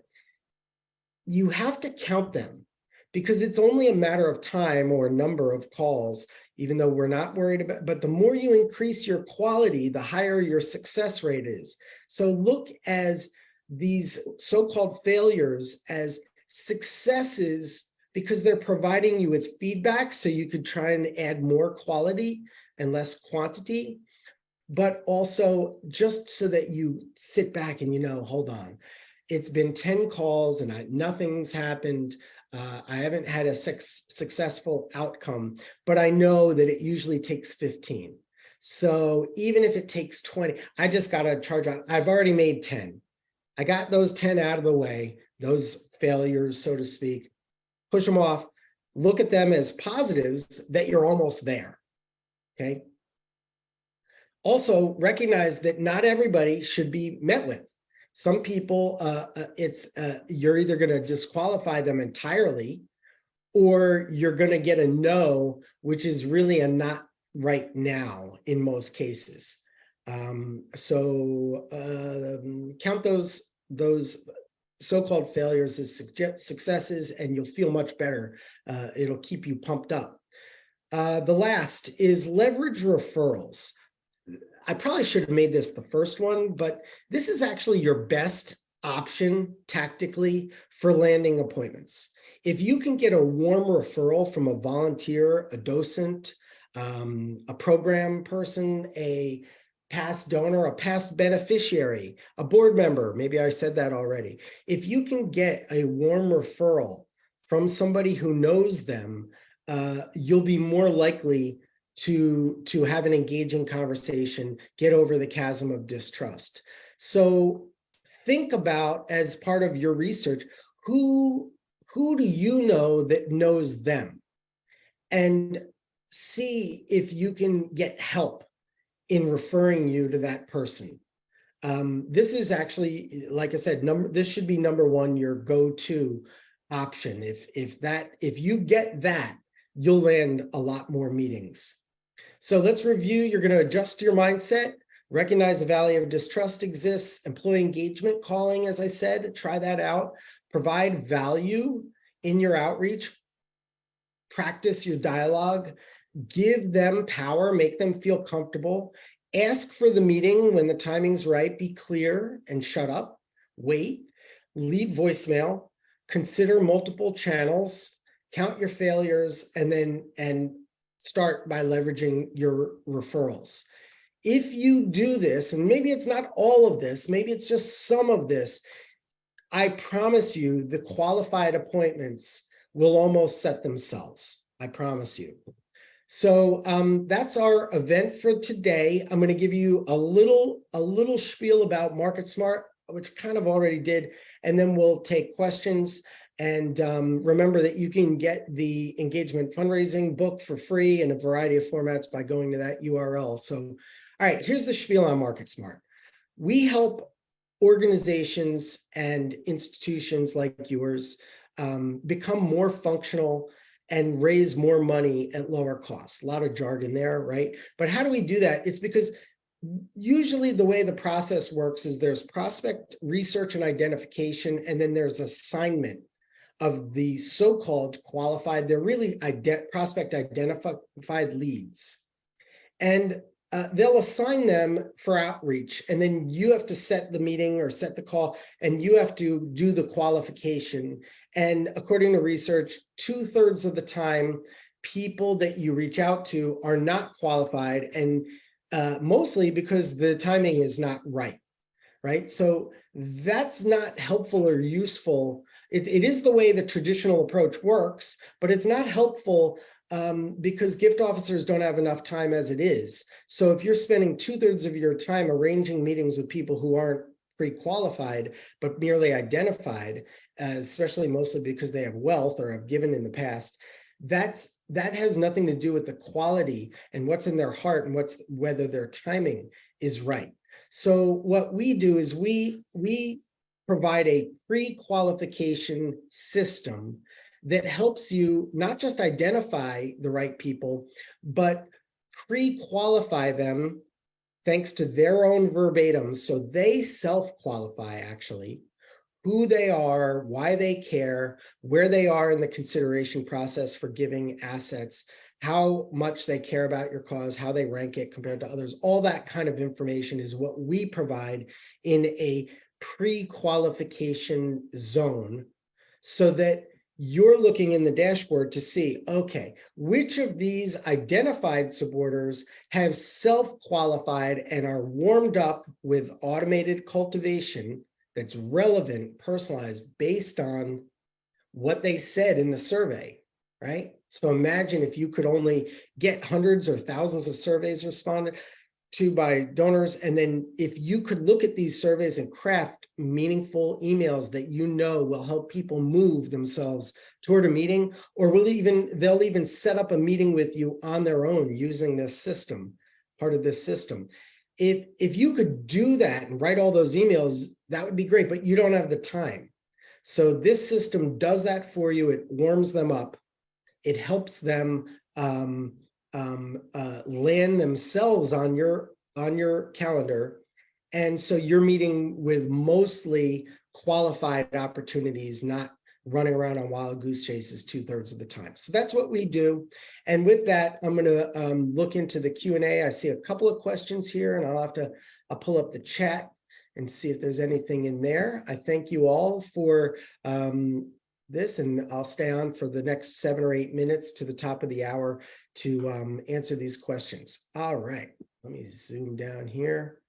You have to count them, because it's only a matter of time or number of calls, even though we're not worried about, but the more you increase your quality, the higher your success rate is. So look as these so-called failures as successes, because they're providing you with feedback, so you could try and add more quality and less quantity, but also just so that you sit back and hold on, it's been 10 calls and nothing's happened. I haven't had a successful outcome, but I know that it usually takes 15. So even if it takes 20, I just got to charge on. I've already made 10. I got those 10 out of the way, those failures, so to speak, push them off, look at them as positives that you're almost there. Okay. Also recognize that not everybody should be met with. Some people, you're either going to disqualify them entirely, or you're going to get a no, which is really a not right now in most cases. So count those so-called failures as successes, and you'll feel much better. It'll keep you pumped up. The last is leverage referrals. I probably should have made this the first one, but this is actually your best option tactically for landing appointments. If you can get a warm referral from a volunteer, a docent, a program person, a past donor, a past beneficiary, a board member, maybe I said that already. If you can get a warm referral from somebody who knows them, you'll be more likely to have an engaging conversation, get over the chasm of distrust. So think about, as part of your research, who do you know that knows them? And see if you can get help in referring you to that person. This is actually, like I said, this should be number 1, your go-to option. If you get that, you'll land a lot more meetings. So let's review. You're going to adjust your mindset, recognize the value of distrust exists, employee engagement calling, as I said, try that out, provide value in your outreach, practice your dialogue, give them power, make them feel comfortable, Ask for the meeting when the timing's right. Be clear and shut up. Wait. Leave voicemail. Consider multiple channels. Count your failures, and start by leveraging your referrals. If you do this, and maybe it's not all of this, maybe it's just some of this, I promise you the qualified appointments will almost set themselves. I promise you. So that's our event for today. I'm going to give you a little spiel about MarketSmart, which kind of already did, and then we'll take questions. And remember that you can get the engagement fundraising book for free in a variety of formats by going to that URL. So, all right, here's the spiel on MarketSmart. We help organizations and institutions like yours become more functional and raise more money at lower costs. A lot of jargon there, right? But how do we do that? It's because usually the way the process works is there's prospect research and identification, and then there's assignment of the so-called qualified, they're really prospect identified leads. And they'll assign them for outreach, and then you have to set the meeting or set the call, and you have to do the qualification. And according to research, 2/3 of the time, people that you reach out to are not qualified, and mostly because the timing is not right? So that's not helpful or useful. It is the way the traditional approach works, but it's not helpful because gift officers don't have enough time as it is. So if you're spending 2/3 of your time arranging meetings with people who aren't pre-qualified, but merely identified, especially mostly because they have wealth or have given in the past, that has nothing to do with the quality and what's in their heart and whether their timing is right. So what we do is we provide a pre-qualification system that helps you not just identify the right people, but pre-qualify them thanks to their own verbatims. So they self-qualify actually, who they are, why they care, where they are in the consideration process for giving assets, how much they care about your cause, how they rank it compared to others. All that kind of information is what we provide in a pre-qualification zone, so that you're looking in the dashboard to see, okay, which of these identified supporters have self-qualified and are warmed up with automated cultivation that's relevant, personalized, based on what they said in the survey, right? So imagine if you could only get hundreds or thousands of surveys responded to by donors, and then if you could look at these surveys and craft meaningful emails that you know will help people move themselves toward a meeting, or they'll even set up a meeting with you on their own using this system, part of this system. If you could do that and write all those emails, that would be great, but you don't have the time. So this system does that for you. It warms them up. It helps them land themselves on your calendar. And so you're meeting with mostly qualified opportunities, not running around on wild goose chases 2/3 of the time. So that's what we do. And with that, I'm going to look into the Q&A. I see a couple of questions here, and I'll pull up the chat and see if there's anything in there. I thank you all for this, and I'll stay on for the next 7 or 8 minutes to the top of the hour to answer these questions. All right, let me zoom down here.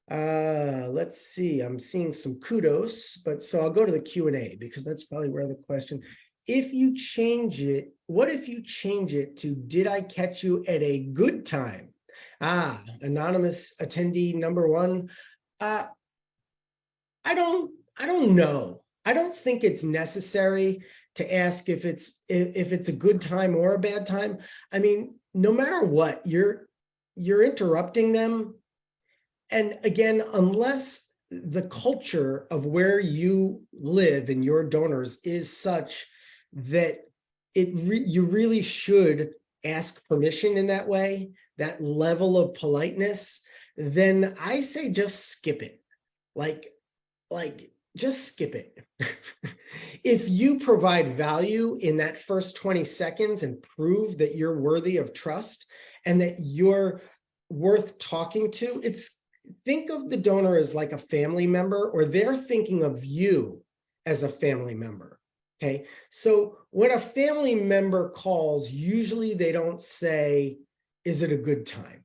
Let's see, I'm seeing some kudos, but so I'll go to the Q&A because that's probably where the question, if you change it, what if you change it to, did I catch you at a good time? Anonymous attendee number 1. I don't know. I don't think it's necessary to ask if it's a good time or a bad time. I mean, no matter what, you're interrupting them. And again, unless the culture of where you live and your donors is such that you really should ask permission in that way, that level of politeness, then I say just skip it. Like just skip it. If you provide value in that first 20 seconds and prove that you're worthy of trust and that you're worth talking to. Think of the donor as like a family member, or they're thinking of you as a family member. Okay, so when a family member calls, usually they don't say, "Is it a good time?"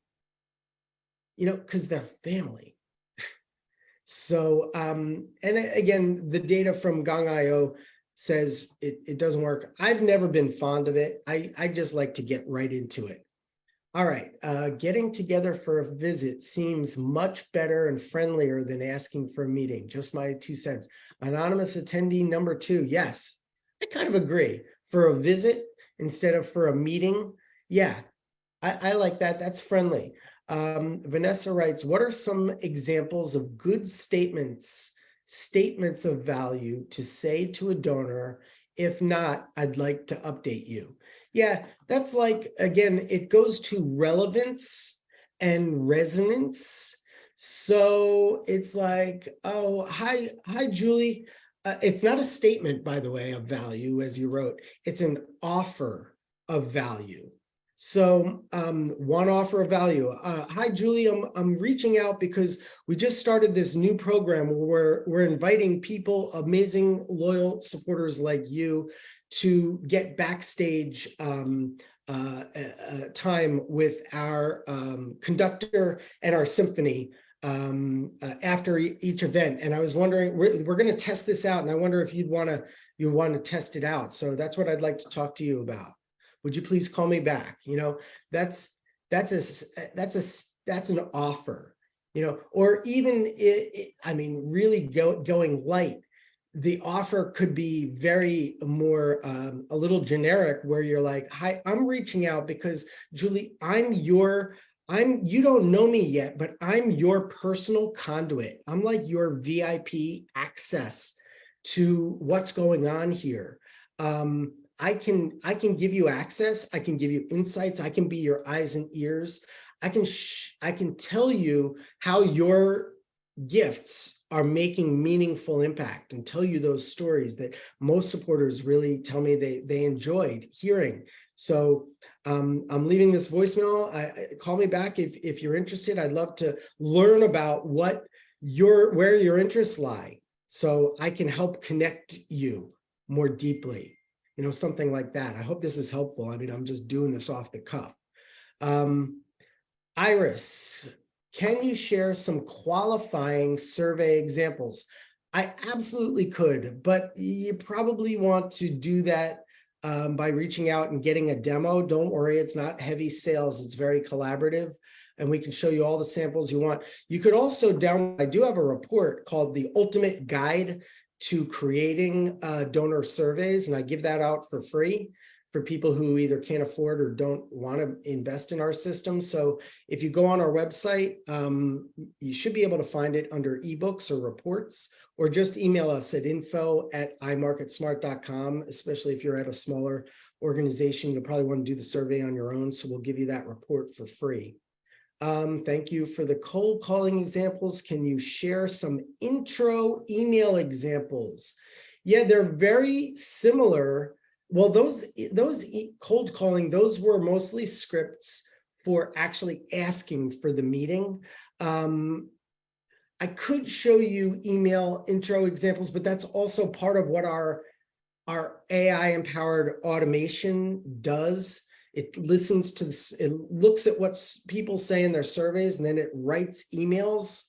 Because they're family. So, and again, the data from Gong.io says it doesn't work. I've never been fond of it. I just like to get right into it. All right, getting together for a visit seems much better and friendlier than asking for a meeting. Just my 2 cents. Anonymous attendee number 2. Yes, I kind of agree. For a visit instead of for a meeting. Yeah, I like that. That's friendly. Vanessa writes, what are some examples of good statements of value to say to a donor? If not, I'd like to update you. Yeah, that's like, again, it goes to relevance and resonance. So it's like, oh, hi, Julie. It's not a statement, by the way, of value, as you wrote. It's an offer of value. So one offer of value. Hi, Julie, I'm reaching out because we just started this new program where we're inviting people, amazing, loyal supporters like you, to get backstage time with our conductor and our symphony after each event. And I was wondering, we're going to test this out, and I wonder if you want to test it out. So that's what I'd like to talk to you about. Would you please call me back? That's an offer, or even I mean, really going light. The offer could be very more a little generic, where you're like, hi, I'm reaching out because Julie, you don't know me yet, but I'm your personal conduit. I'm like your VIP access to what's going on here. I can give you access. I can give you insights. I can be your eyes and ears. I can tell you how your gifts are making meaningful impact, and tell you those stories that most supporters really tell me they enjoyed hearing. So I'm leaving this voicemail. Call me back if you're interested. I'd love to learn about where your interests lie, so I can help connect you more deeply. Something like that. I hope this is helpful. I mean, I'm just doing this off the cuff. Iris, can you share some qualifying survey examples? I absolutely could, but you probably want to do that by reaching out and getting a demo. Don't worry, it's not heavy sales. It's very collaborative, and we can show you all the samples you want. You could also I do have a report called The Ultimate Guide to Creating Donor Surveys, and I give that out for free for people who either can't afford or don't want to invest in our system. So if you go on our website, you should be able to find it under ebooks or reports, or just email us at info@imarketsmart.com, especially if you're at a smaller organization. You'll probably want to do the survey on your own, so we'll give you that report for free. Thank you for the cold calling examples. Can you share some intro email examples? Yeah, they're very similar. Well, those cold calling, those were mostly scripts for actually asking for the meeting. I could show you email intro examples, but that's also part of what our AI-empowered automation does. It listens to this, it looks at what people say in their surveys, and then it writes emails.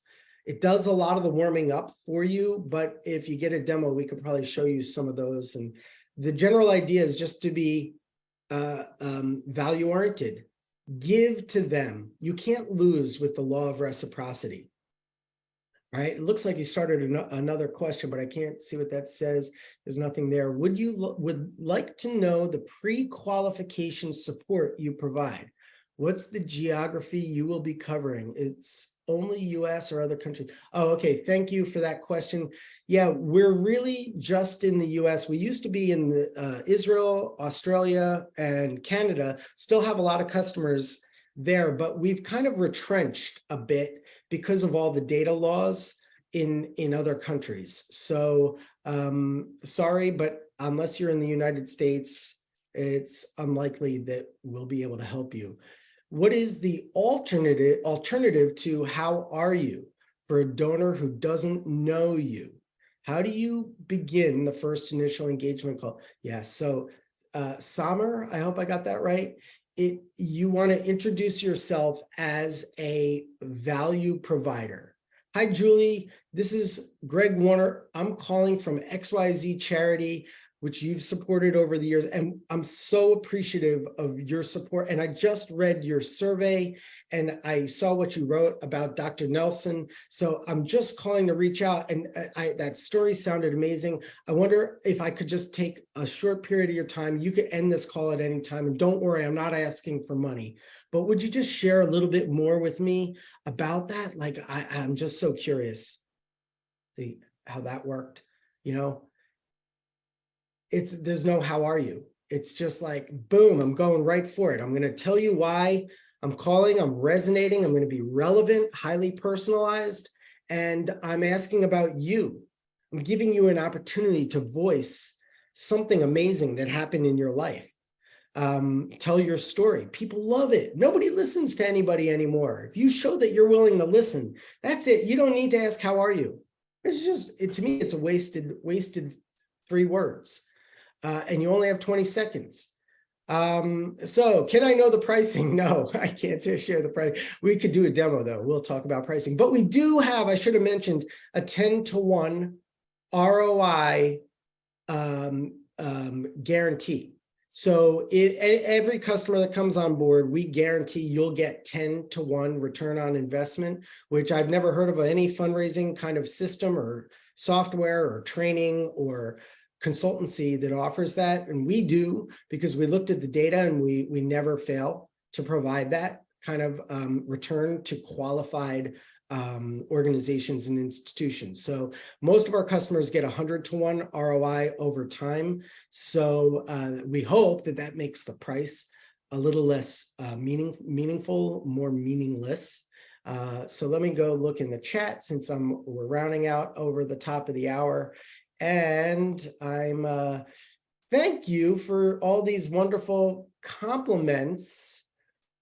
It does a lot of the warming up for you, but if you get a demo, we could probably show you some of those. And the general idea is just to be value-oriented. Give to them. You can't lose with the law of reciprocity. All right, it looks like you started another question, but I can't see what that says. There's nothing there. Would like to know the pre-qualification support you provide? What's the geography you will be covering? It's only US or other countries? Oh, okay, thank you for that question. Yeah, we're really just in the US. We used to be in Israel, Australia, and Canada. Still have a lot of customers there, but we've kind of retrenched a bit because of all the data laws in other countries. So sorry, but unless you're in the United States, it's unlikely that we'll be able to help you. what is the alternative to how are you for a donor who doesn't know you? How do you begin the first initial engagement call? Yeah, so Samer, I hope I got that right. You want to introduce yourself as a value provider. Hi, Julie. This is Greg Warner. I'm calling from XYZ Charity, which you've supported over the years. And I'm so appreciative of your support. And I just read your survey and I saw what you wrote about Dr. Nelson. So I'm just calling to reach out. And that story sounded amazing. I wonder if I could just take a short period of your time. You could end this call at any time. And don't worry, I'm not asking for money. But would you just share a little bit more with me about that? Like, I'm just so curious how that worked, you know? There's no how are you. It's just like, boom, I'm going right for it. I'm going to tell you why I'm calling, I'm resonating, I'm going to be relevant, highly personalized, and I'm asking about you. I'm giving you an opportunity to voice something amazing that happened in your life. Tell your story. People love it. Nobody listens to anybody anymore. If you show that you're willing to listen, that's it. You don't need to ask, how are you? It's just, to me, it's a wasted 3 words. And you only have 20 seconds. So can I know the pricing? No, I can't share the price. We could do a demo though. We'll talk about pricing, but we do have, I should have mentioned, a 10-to-1 ROI guarantee. So every customer that comes on board, we guarantee you'll get 10-to-1 return on investment, which I've never heard of any fundraising kind of system or software or training or consultancy that offers that. And we do, because we looked at the data and we never fail to provide that kind of return to qualified organizations and institutions. So most of our customers get 100-to-1 ROI over time. So we hope that makes the price a little less meaningful, more meaningless. So let me go look in the chat since we're rounding out over the top of the hour. And I'm thank you for all these wonderful compliments.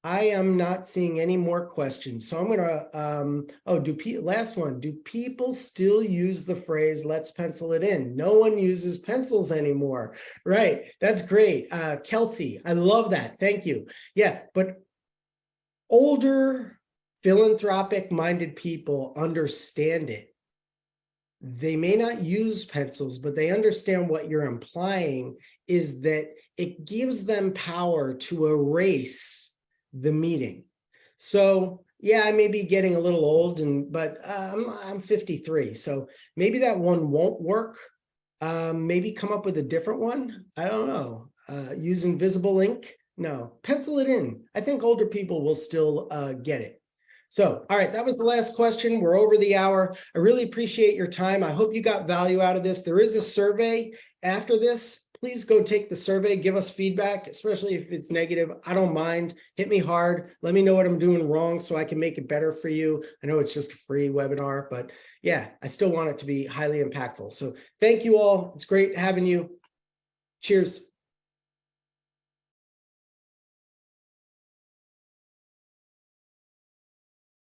I am not seeing any more questions. So I'm gonna, last one, do people still use the phrase, let's pencil it in? No one uses pencils anymore. Right, that's great. Kelsey, I love that, thank you. Yeah, but older philanthropic minded people understand it. They may not use pencils, but they understand what you're implying is that it gives them power to erase the meeting. So yeah, I may be getting a little old, but I'm 53, so maybe that one won't work. Maybe come up with a different one. I don't know. Use invisible ink? No, pencil it in. I think older people will still get it. So, all right, that was the last question. We're over the hour. I really appreciate your time. I hope you got value out of this. There is a survey after this. Please go take the survey, give us feedback, especially if it's negative. I don't mind. Hit me hard. Let me know what I'm doing wrong so I can make it better for you. I know it's just a free webinar, but yeah, I still want it to be highly impactful. So thank you all. It's great having you. Cheers.